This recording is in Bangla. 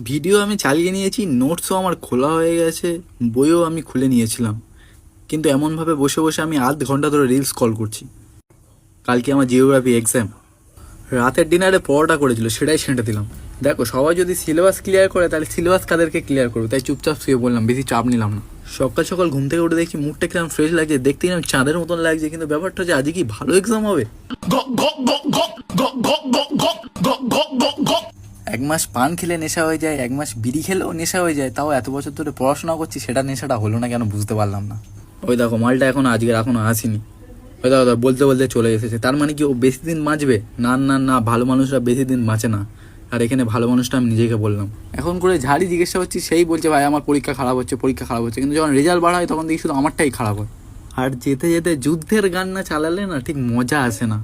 ভিডিও আমি চালিয়ে নিয়েছি, নোটসও আমার খোলা হয়ে গেছে, বইও আমি খুলে নিয়েছিলাম, কিন্তু এমনভাবে বসে বসে আমি আধ ঘন্টা ধরে রিলস কল করছি। কালকে আমার জিওগ্রাফি এক্সাম, রাতের ডিনারে পরোটা করেছিল, সেটাই ছেঁটে দিলাম। দেখো, সবাই যদি সিলেবাস ক্লিয়ার করে তাহলে সিলেবাস কাদেরকে ক্লিয়ার করবে, তাই চুপচাপ শুয়ে বললাম, বেশি চাপ নিলাম না। সকাল সকাল ঘুম থেকে উঠে দেখি মুডটা কিরকম ফ্রেশ লাগছে, দেখতে কিরকম চাঁদের মতন লাগছে, কিন্তু ব্যাপারটা হচ্ছে আজকে কি ভালো এক্সাম হবে। 1 মাস পান খেলে নেশা হয়ে যায়, 1 মাস বিড়ি খেলেও নেশা হয়ে যায়, তাও এত বছর ধরে পড়াশোনা করছি সেটা নেশাটা হলো না কেন বুঝতে পারলাম না। ওই দেখো, মালটা এখনো এখনো আসেনি। ওই দেখো বলতে বলতে চলে এসেছে, তার মানে কি ও বেশি দিন বাঁচবে? না না না, ভালো মানুষরা বেশি দিন বাঁচে না। আর এখানে ভালো মানুষটা আমি নিজেকে বললাম। এখন করে ঝাড়ি জিজ্ঞাসা করছি, সেই বলছে ভাই আমার পরীক্ষা খারাপ হচ্ছে, পরীক্ষা খারাপ হচ্ছে, কিন্তু যখন রেজাল্ট বাড়া হয় তখন দেখি শুধু আমারটাই খারাপ হয়। আর যেতে যেতে যুদ্ধের গান না চালালে না ঠিক মজা আসে না।